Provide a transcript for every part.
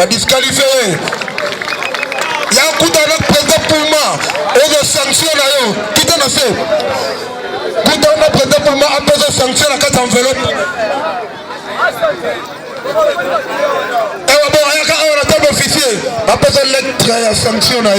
disqualifié. Il y a un coup d'arrêt président Pouma. Et de sanctions là, qui t'en a fait? Coup d'arrêt président Pouma a besoin de sanctions à 4 enveloppes. Et bon, il y a un table officier. A besoin de lettre à sanctions là.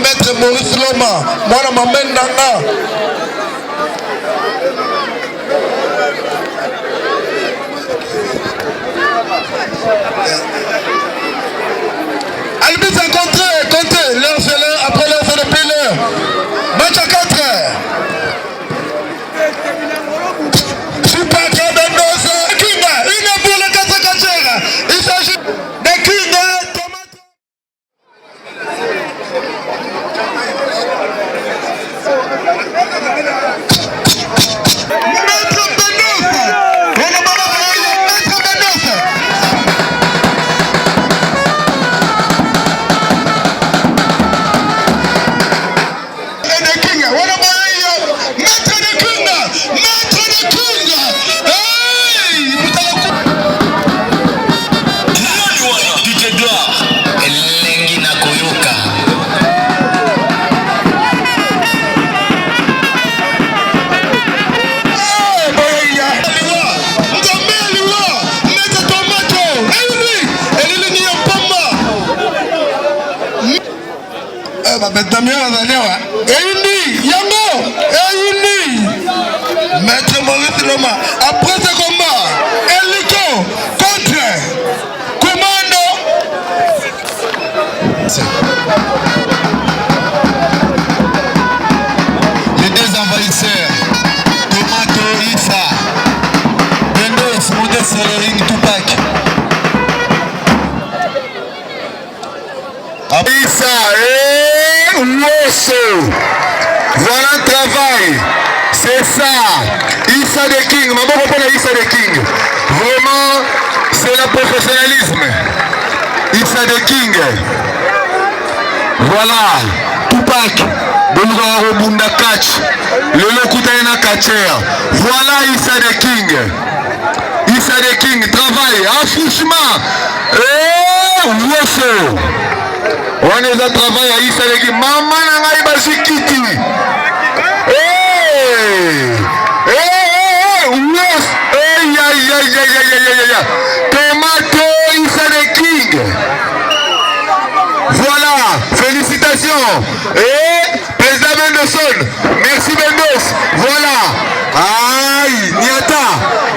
Maître Maurice Loma, moi ma main nanga. Albiz a compté, l'heure c'est l'heure, après l'heure c'est le plus l'heure. Match à 4. Super Cabendosa, Kinga, une pour le 4 cachères. Il s'agit de Kinga. Maître Maurice Loma, après ce combat, Eliko contre Commando. Les deux envahisseurs, Tomato, Issa, Bendos, monté sur le ring, Tupac. Issa et Wosso. Voilà le travail. C'est ça. Issa the King. Maman comprend Issa the King. Vraiment, c'est le professionnalisme. Issa the King. Voilà. Tupac. Bolugaro Bunda Catch. Le Lokutaina Catcher. Voilà Issa the King. Issa the King. Travail. Affouchement. Et Wosso. On est à travail à Issa the King. Maman n'a pas Kiti. Tomato Issa the King. Voilà, félicitations. Et président Bendoson, merci Bendos. Voilà. Aïe, Niata,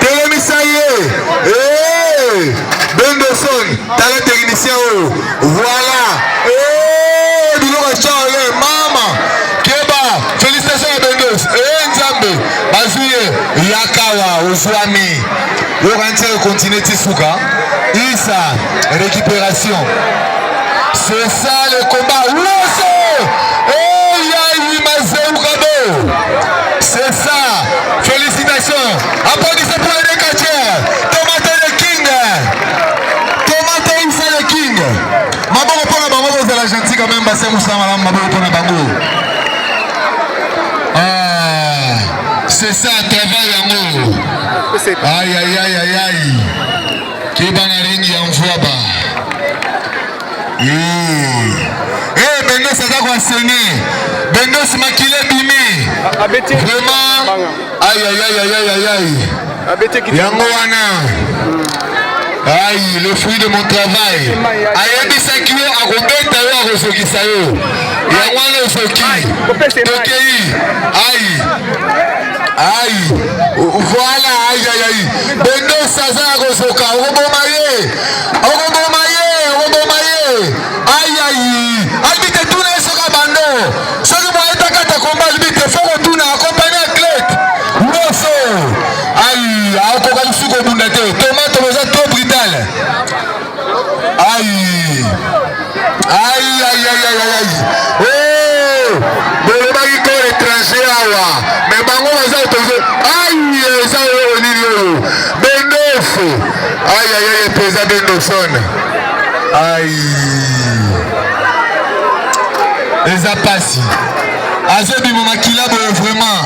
Télémisaye. Et Bendoson, t'as le technicien. Voilà. Et Doulora Charles, maman. Keba, félicitations à Bendos. Et Nzambe, Bazouye, Yakawa, Ouswami. Le rentier continue Tissouka. Issa, récupération. C'est ça le combat. C'est ça. Félicitations. Applaudissez pour les deux catcheurs. Tomato the King. Tomato Issa the King. Maman pour la maman vous êtes gentil quand même. Bassé Moussa Malam maman pour la bango. C'est ça, travail amour. Aïe aïe aïe aïe aïe. Qui va na ringi ya mfuaba. Bendos ça va enseigner. Bendos makile bimi. Vraiment. Aïe aïe aïe aïe aïe aïe. Yango wana. Aïe, le fruit de mon travail. Aïe bisaki yo akobeta yo akosokisa yo. Yango wana osoki. Tokei. Aïe. Aïe, voilà, aïe, aïe, aïe. Bendos Saza Gosoka, Robomaye. Aïe, aïe. Albite Touna Soka Bando. Ce qui m'a été à combat, albite, faut retourner accompagner athlète. Mosso. Aïe, Akoka Suko Bundate. Tomate, vous êtes trop brutal. Aïe. Aïe, aïe, aïe, aïe, aïe. Oh! Bolobaki ko étranger awa. Mais bango baza autorisé. Aïe, ça Aïe aïe aïe, président Bendoson. Aïe. Les apassi. Azobi Momakila vraiment.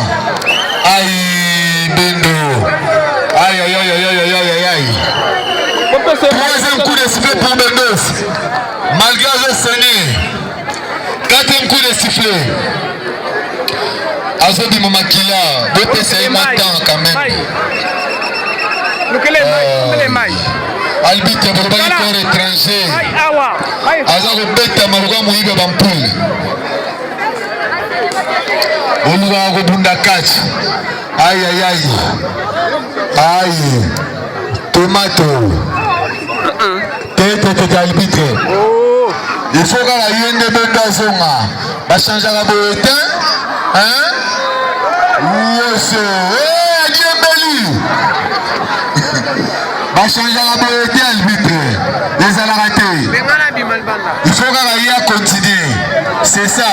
Aïe Bendo. Aïe aïe aïe aïe aïe aïe aïe. Troisième coup de sifflet pour Bendos. Malgré le saigné. Quatrième coup de sifflet. Azobi Momakila. D'autres c'est matin quand même. Arbitre pour pas être étranger. Azobi Beta Maruga Mouibe Bampoul. Oluga Robunda catch. Aïe aïe aïe. Aïe. Tomato. Tete arbitre. Il faut que la yende benda zonga. Ba changer la beauté. Hein? Yes. Eh, Diembeli. Ba changer la beauté arbitre. Les a raté. Il faut que la yende continue. C'est ça.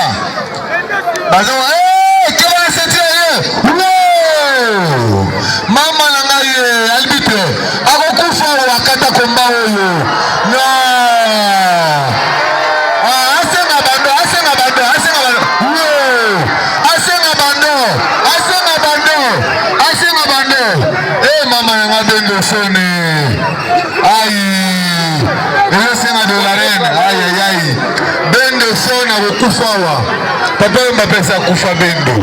Bazo, eh, qui va la sentir? Non. Maman nangaye arbitre. Akokufa wakata komba oyo. Non. Aïe, le de la reine, aïe aïe aïe. Bendo son a Kufawa. Papa m'appelle ça Kufa Bendo.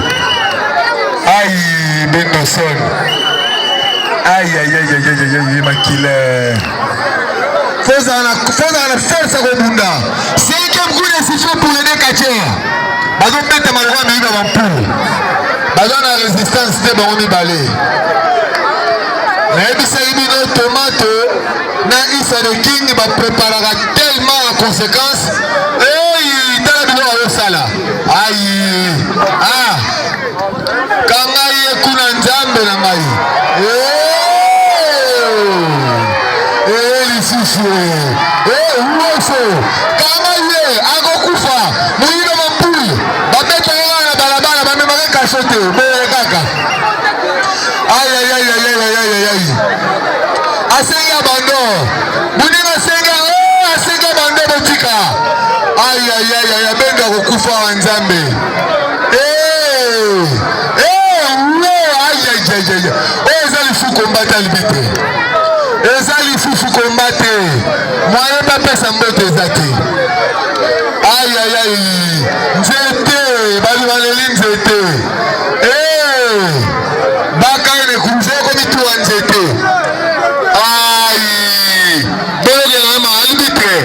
Aïe, Bendo son. Aïe aïe aïe aïe aïe aïe, ma killer. Faut la force à Robunda. Cinquième coup de sifflet pour les Nekachea. Bazo bête malgré mais il va m'empouler. Bazo la résistance de Baromi Balé. Mais Bissaribino Tomato, na Issa de King va préparer tellement en conséquence. Et il t'a la vidéo au sala. Aïe. Ah. Kangaye Kunanjambe na mai. Eh lisifu. Eh uoso. Kangaye agokufa. Muido mampuli. Babeta na balabala ba memaka kasote. Be kaka. Aïe aïe aïe aïe aïe aïe aïe. Asenga bando. Bunina senga. Oh asenga bando botika. Aïe aïe aïe aïe. Benga kukufa wanzambe. Eh. Eh. Aïe aïe aïe aïe. Oh ezali fou combattre arbitre. Ezali fou combattre. Moi pas pesa mbote ezate. Aïe aïe aïe. Nzete. Bali baleli nzete. Eh. Bakaine kumze komitu wanzete. Aïe. Bole na ma arbitre.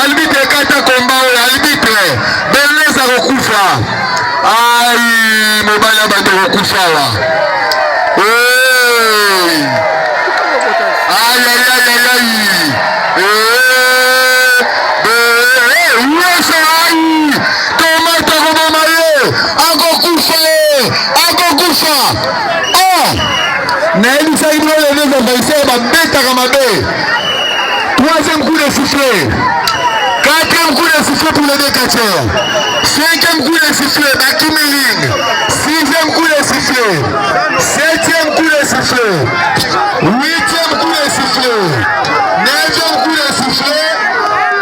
Arbitre kata komba o arbitre. Beleza kokufa. Aïe, mobala bato kokufa wa. Eh. Aïe aïe aïe aïe. Eh. Yes aïe. Tomata kobomaye. Akokufa. Akokufa. Naïli Saïdro les deux envahisseurs va bêta Ramabé. Troisième coup de sifflet. Quatrième coup de sifflet pour les deux catcheurs. Cinquième coup de sifflet, Bakimiling. Sixième coup de sifflet. Septième coup de sifflet. Huitième coup de sifflet. Neuvième coup de sifflet.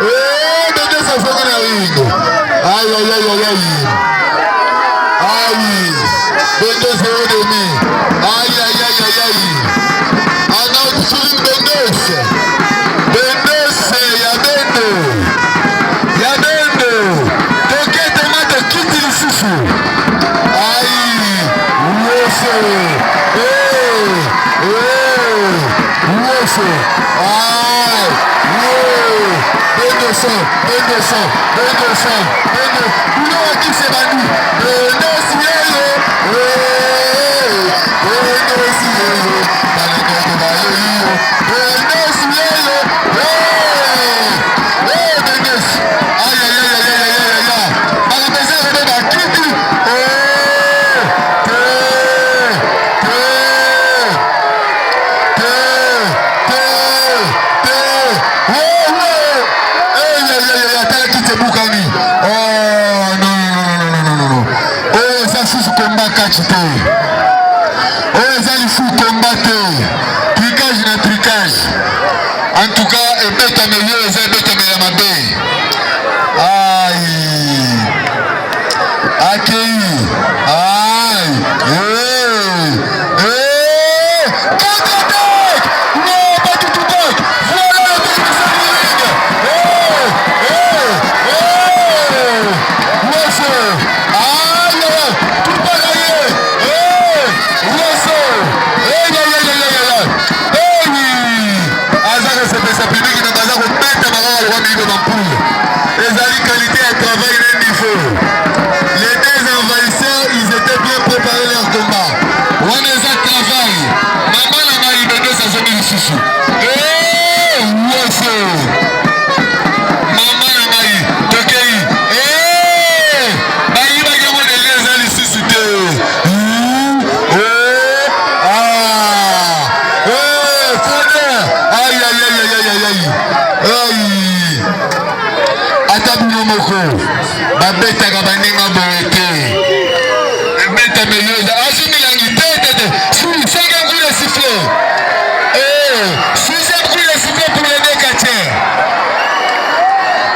Et de deux ça fait la ring. Aïe aïe aïe aïe aïe. Aïe. De 2-0 demi. Aïe aïe aïe aïe aïe. Anaut Philippe Bendos. Bendos, ya Bendo. Ya Bendo. Toke tomate quitte le foufou. Aïe. Woufo. Eh. Eh. Woufo. Aïe. Wow. Bendoson. Bendoson. Bendoson. Bendoson. Vous n'avez qui s'est banni. Bendos, yéyo. beta milieu eza beta mela mabe. Aïe. Akei. Aïe. Babeta kabaninga boete. Beta meyoza. Asimilangi tete. Cinquième coup de sifflet. Sixième coup de sifflet pour les Nekatchers.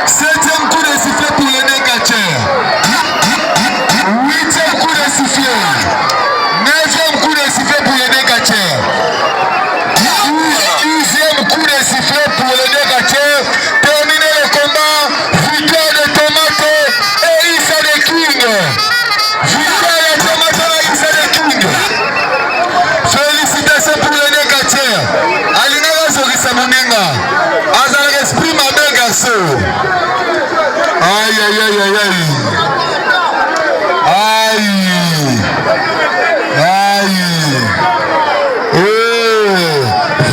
Septième coup de sifflet pour les Nekatchers. Huitième coup de sifflet. Neuvième coup de sifflet pour les Nekatchers. Dixième coup de sifflet pour les Nekatchers. Terminer le combat. Victoire de Tomato et Issa the King. Victoire de Tomato et Issa the King. Félicitations pour les Nekatchers. Alingaka Zorisa Moninga. Azal esprit ma belle garçon. Aïe aïe aïe aïe aïe. Aïe. Aïe.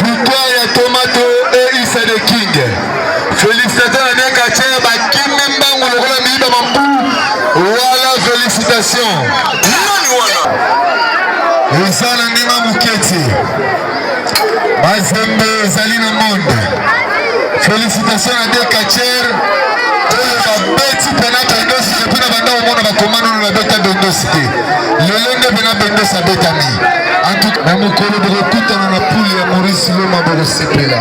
Victoire de Tomato et Issa the King. Félicitations à Nekatchers. Voilà, félicitations. Ezala ndima muketi. Mazembe ezali na monde. Félicitations à Nekatchers. Oyo babeti pena bendosi te pena banda omona bakomano na beta bendosi te. Lelo nde pena bendosi abetami. En tout cas, na mokolo bokutana na poule ya Maurice Loma bokosepela.